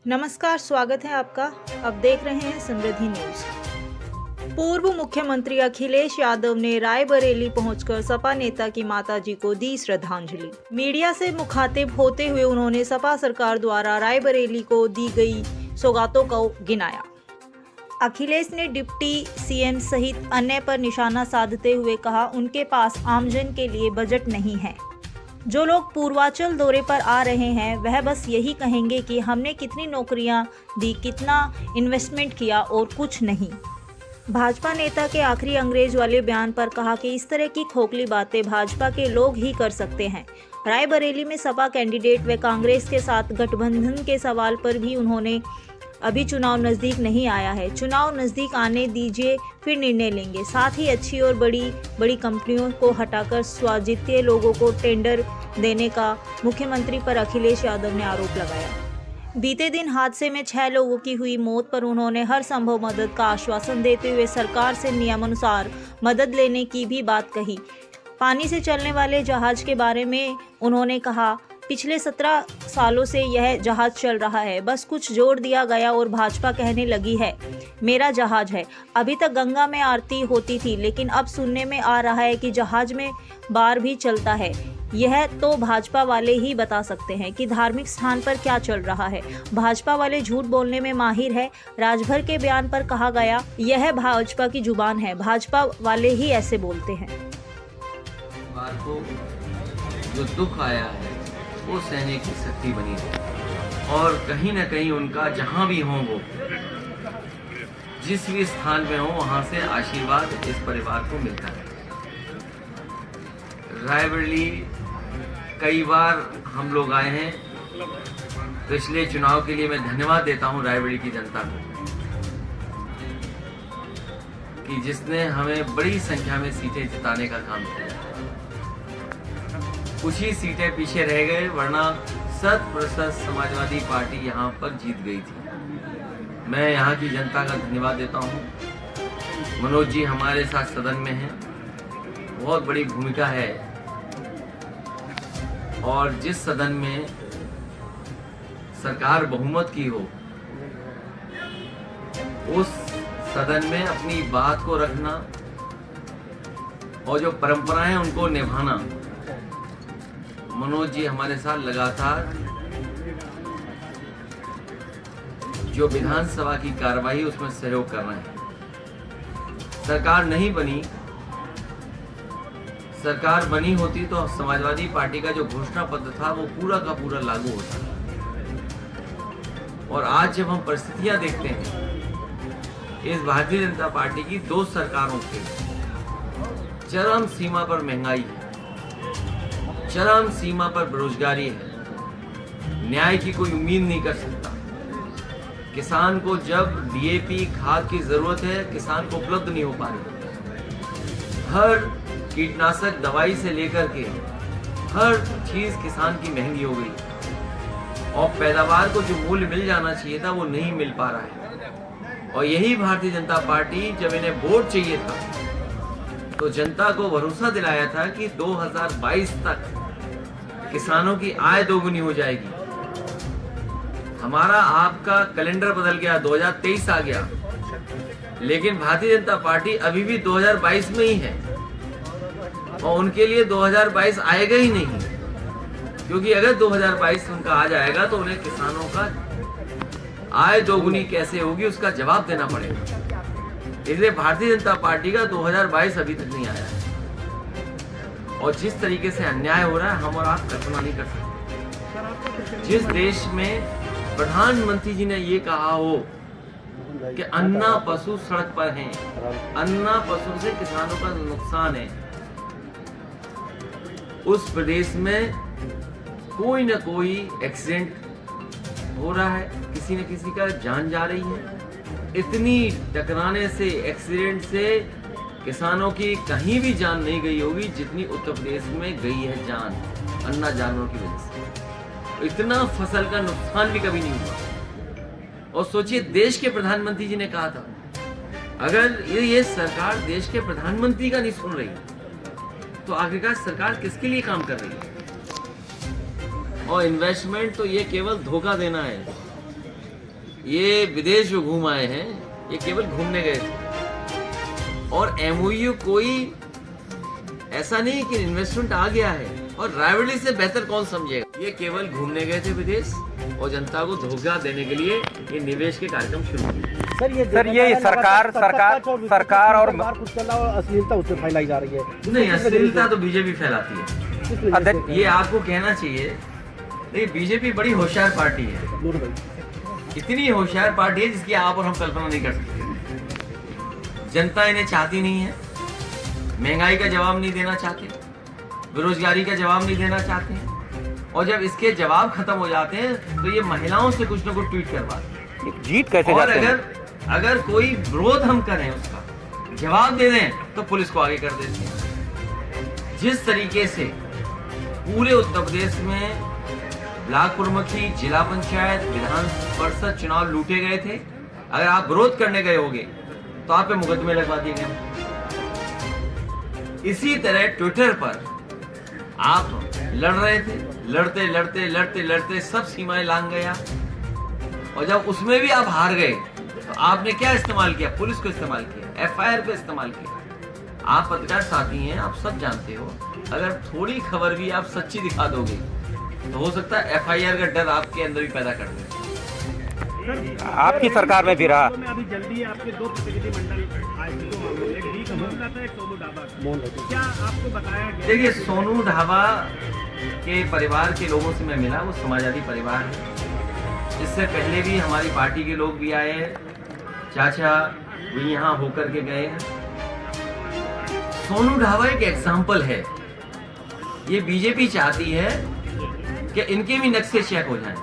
नमस्कार, स्वागत है आपका। अब देख रहे हैं समृद्धि न्यूज। पूर्व मुख्यमंत्री अखिलेश यादव ने रायबरेली पहुंचकर सपा नेता की माताजी को दी श्रद्धांजलि। मीडिया से मुखातिब होते हुए उन्होंने सपा सरकार द्वारा रायबरेली को दी गई सौगातों को गिनाया। अखिलेश ने डिप्टी सीएम सहित अन्य पर निशाना साधते हुए कहा, उनके पास आमजन के लिए बजट नहीं है। जो लोग पूर्वांचल दौरे पर आ रहे हैं वह बस यही कहेंगे कि हमने कितनी नौकरियां दी, कितना इन्वेस्टमेंट किया और कुछ नहीं। भाजपा नेता के आखिरी अंग्रेज वाले बयान पर कहा कि इस तरह की खोखली बातें भाजपा के लोग ही कर सकते हैं। रायबरेली में सपा कैंडिडेट व कांग्रेस के साथ गठबंधन के सवाल पर भी उन्होंने अभी चुनाव नज़दीक नहीं आया है, चुनाव नज़दीक आने दीजिए फिर निर्णय लेंगे। साथ ही अच्छी और बड़ी कंपनियों को हटाकर स्वायत्त लोगों को टेंडर देने का मुख्यमंत्री पर अखिलेश यादव ने आरोप लगाया। बीते दिन हादसे में 6 लोगों की हुई मौत पर उन्होंने हर संभव मदद का आश्वासन देते हुए सरकार से नियमानुसार मदद लेने की भी बात कही। पानी से चलने वाले जहाज के बारे में उन्होंने कहा, पिछले 17 सालों से यह जहाज चल रहा है, बस कुछ जोड़ दिया गया और भाजपा कहने लगी है मेरा जहाज है। अभी तक गंगा में आरती होती थी, लेकिन अब सुनने में आ रहा है कि जहाज में बार भी चलता है। यह तो भाजपा वाले ही बता सकते हैं कि धार्मिक स्थान पर क्या चल रहा है। भाजपा वाले झूठ बोलने में माहिर है। राजभर के बयान पर कहा गया, यह भाजपा की जुबान है, भाजपा वाले ही ऐसे बोलते हैं। जो दुख आया है वो सहने की शक्ति बनी है और कहीं न कहीं उनका जहाँ भी हो, वो जिस भी स्थान में हो, वहाँ से आशीर्वाद इस परिवार को मिलता है। रायबरेली कई बार हम लोग आए हैं। पिछले चुनाव के लिए मैं धन्यवाद देता हूँ रायबरेली की जनता को कि जिसने हमें बड़ी संख्या में सीटें जिताने का काम किया। कुछ ही सीटें पीछे रह गए, वरना 100% समाजवादी पार्टी यहाँ पर जीत गई थी। मैं यहाँ की जनता का धन्यवाद देता हूँ। मनोज जी हमारे साथ सदन में हैं, बहुत बड़ी भूमिका है और जिस सदन में सरकार बहुमत की हो, उस सदन में अपनी बात को रखना और जो परंपराएं हैं उनको निभाना। मनोज जी हमारे साथ लगातार जो विधानसभा की कार्यवाही उसमें सहयोग कर रहे हैं। सरकार नहीं बनी, सरकार बनी होती तो समाजवादी पार्टी का जो घोषणा पत्र था वो पूरा का पूरा लागू होता। और आज जब हम परिस्थितियां देखते हैं, इस भारतीय जनता पार्टी की 2 सरकारों के चरम सीमा पर महंगाई है, चरम सीमा पर बेरोजगारी है, न्याय की कोई उम्मीद नहीं कर सकता। किसान को जब डीएपी खाद की जरूरत है, किसान को उपलब्ध नहीं हो पा रही। हर कीटनाशक दवाई से लेकर के हर चीज किसान की महंगी हो गई और पैदावार को जो मूल्य मिल जाना चाहिए था वो नहीं मिल पा रहा है। और यही भारतीय जनता पार्टी जब इन्हें वोट चाहिए था तो जनता को भरोसा दिलाया था कि 2022 तक किसानों की आय दोगुनी हो जाएगी। हमारा आपका कैलेंडर बदल गया, 2023 आ गया, लेकिन भारतीय जनता पार्टी अभी भी 2022 में ही है और उनके लिए 2022 आएगा ही नहीं, क्योंकि अगर 2022 उनका आ जाएगा तो उन्हें किसानों का आय दोगुनी कैसे होगी उसका जवाब देना पड़ेगा। इसलिए भारतीय जनता पार्टी का 2022 अभी तक नहीं आया है और जिस तरीके से अन्याय हो रहा है हम और आप कल्पना नहीं कर सकते। जिस देश में प्रधानमंत्री जी ने ये कहा हो कि अन्ना पशु सड़क पर हैं, अन्ना पशु से किसानों का नुकसान है, उस प्रदेश में कोई न कोई एक्सीडेंट हो रहा है, किसी न किसी का जान जा रही है। इतनी टकराने से, एक्सीडेंट से किसानों की कहीं भी जान नहीं गई होगी जितनी उत्तर प्रदेश में गई है जान, अन्ना जानवरों की वजह से। इतना फसल का नुकसान भी कभी नहीं हुआ। और सोचिए, देश के प्रधानमंत्री जी ने कहा था, अगर ये सरकार देश के प्रधानमंत्री का नहीं सुन रही तो आखिरकार सरकार किसके लिए काम कर रही है? और इन्वेस्टमेंट तो ये केवल धोखा देना है। ये विदेश जो घूम आए हैं, ये केवल घूमने गए थे। और एमओयू कोई ऐसा नहीं कि इन्वेस्टमेंट आ गया है, और रायबरेली से बेहतर कौन समझेगा। ये केवल घूमने गए थे विदेश, और जनता को धोखा देने के लिए ये निवेश के कार्यक्रम शुरू किए। सर ये सरकार और अश्लीलता उससे फैलाई जा रही है। नहीं, अश्लीलता तो बीजेपी फैलाती है। ये आपको कहना चाहिए, नहीं, बीजेपी बड़ी होशियार पार्टी है, इतनी होशियार पार्टी है जिसकी आप और हम कल्पना नहीं कर सकते। जनता इन्हें चाहती नहीं है, महंगाई का जवाब नहीं देना चाहते, बेरोजगारी का जवाब नहीं देना चाहते हैं, और जब इसके जवाब खत्म हो जाते हैं तो ये महिलाओं से कुछ न कुछ ट्वीट करवाते हैं। जीत कैसे और जाते हैं? अगर कोई विरोध हम करें, उसका जवाब दे दें, तो पुलिस को आगे कर देते हैं। जिस तरीके से पूरे उत्तर प्रदेश में ब्लॉक प्रमुखी, जिला पंचायत, विधान परिषद चुनाव लूटे गए थे, अगर आप विरोध करने गए होंगे तो आप पे मुकदमे लगवा दिए गए। इसी तरह ट्विटर पर आप लड़ रहे थे, लड़ते लड़ते लड़ते लड़ते सब सीमाएं लांघ गया, और जब उसमें भी आप हार गए तो आपने क्या इस्तेमाल किया? पुलिस को इस्तेमाल किया, एफआईआर को इस्तेमाल किया। आप पत्रकार साथी हैं, आप सब जानते हो, अगर थोड़ी खबर भी आप सच्ची दिखा दोगे तो हो सकता है एफआईआर का डर आपके अंदर भी पैदा कर दे। आपकी सरकार में भी रहा। अभी जल्दी आपके 2 प्रतिनिधि मंडल आए थे, 2 मामले, एक डी कमल का था, एक सोनू ढाबा का। क्या आपको बताया गया? देखिए, सोनू ढाबा के परिवार के लोगों से मैं मिला, वो समाजवादी परिवार है। इससे पहले भी हमारी पार्टी के लोग भी आए हैं, चाचा भी यहाँ होकर के गए हैं। सोनू ढाबा एक एग्जाम्पल है। ये बीजेपी चाहती है कि इनके भी नक्शे चेक हो जाएं।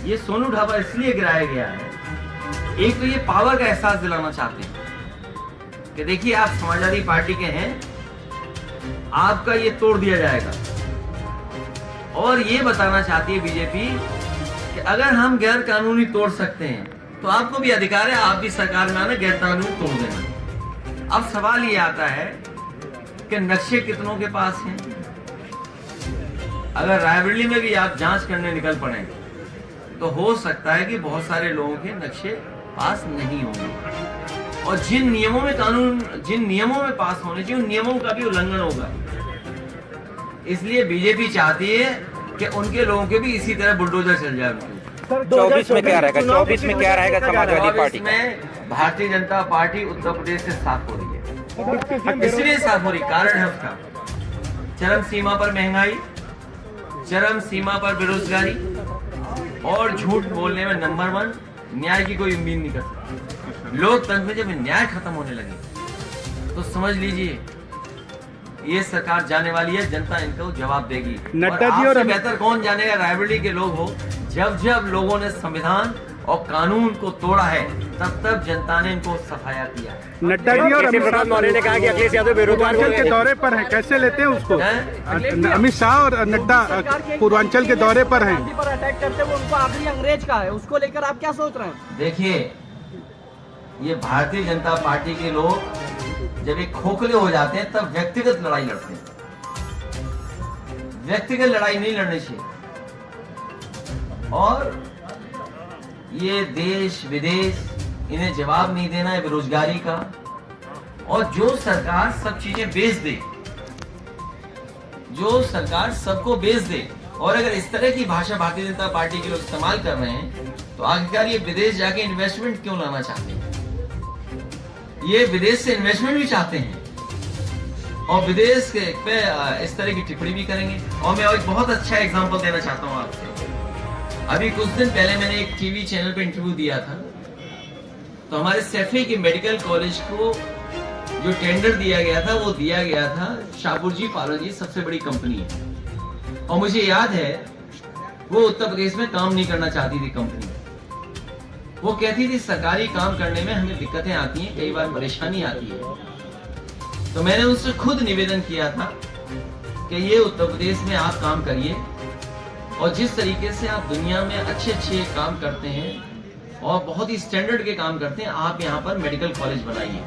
ये सोनू ढाबा इसलिए गिराया गया है, एक तो ये पावर का एहसास दिलाना चाहते हैं कि देखिए आप समाजवादी पार्टी के हैं, आपका ये तोड़ दिया जाएगा। और ये बताना चाहती है बीजेपी कि अगर हम गैर कानूनी तोड़ सकते हैं तो आपको भी अधिकार है, आप भी सरकार में आना, गैर कानूनी तोड़ देना। अब सवाल ये आता है कि नक्शे कितनों के पास हैं। अगर रायबरेली में भी आप जांच करने निकल पड़े तो हो सकता है कि बहुत सारे लोगों के नक्शे पास नहीं होंगे, और जिन नियमों में पास होने चाहिए उन नियमों का भी उल्लंघन होगा। इसलिए बीजेपी चाहती है कि उनके लोगों के भी इसी तरह बुलडोजर चल जाए। 24 में क्या रहेगा? 24 में क्या रहेगा समाजवादी पार्टी में? भारतीय जनता पार्टी उत्तर प्रदेश से साफ हो रही है। इसलिए साफ हो रही, कारण है उसका चरम सीमा पर महंगाई, चरम सीमा पर बेरोजगारी, और झूठ बोलने में नंबर 1, न्याय की कोई उम्मीद नहीं कर सकता। लोकतंत्र में जब न्याय खत्म होने लगे तो समझ लीजिए ये सरकार जाने वाली है, जनता इनको जवाब देगी। नड्डा जी और बेहतर कौन जानेगा, रायबरेली के लोग हो। जब जब लोगों ने संविधान और कानून को तोड़ा है तब तब जनता ने इनको सफाया किया। नड्डा जी और अमित मौर्य ने कहा कि अखिलेश यादव पूर्वांचल के दौरे पर हैं, कैसे लेते हैं उसको? अमित शाह और नड्डा पूर्वांचल के दौरे पर हैं, पर अटैक करते हुए उनको आखिरी अंग्रेज का है, उसको लेकर आप क्या सोच रहे हैं? देखिए, ये भारतीय जनता पार्टी के लोग जब एक खोखले हो जाते हैं तब व्यक्तिगत लड़ाई लड़ते हैं। व्यक्तिगत लड़ाई नहीं लड़नी चाहिए। और ये देश विदेश इन्हें जवाब नहीं देना है बेरोजगारी का, और जो सरकार सब चीजें बेच दे, जो सरकार सबको बेच दे, और अगर इस तरह की भाषा भारतीय जनता पार्टी के लोग इस्तेमाल कर रहे हैं तो आखिरकार ये विदेश जाके इन्वेस्टमेंट क्यों लाना चाहते हैं? ये विदेश से इन्वेस्टमेंट भी चाहते हैं और विदेश के पे इस तरह की टिप्पणी भी करेंगे। और मैं एक बहुत अच्छा एग्जांपल देना चाहता हूं आपसे। अभी कुछ दिन पहले मैंने एक टीवी चैनल पे इंटरव्यू दिया था, तो हमारे सैफई के मेडिकल कॉलेज को जो टेंडर दिया गया था वो दिया गया था शाहपुर जी पार्लर जी, सबसे बड़ी कंपनी है, और मुझे याद है वो उत्तर प्रदेश में काम नहीं करना चाहती थी कंपनी। वो कहती थी सरकारी काम करने में हमें दिक्कतें आती हैं, कई बार परेशानी आती है। तो मैंने उनसे खुद निवेदन किया था कि ये उत्तर प्रदेश में आप काम करिए, और जिस तरीके से आप दुनिया में अच्छे अच्छे काम करते हैं और बहुत ही स्टैंडर्ड के काम करते हैं, आप यहाँ पर मेडिकल कॉलेज बनाइए।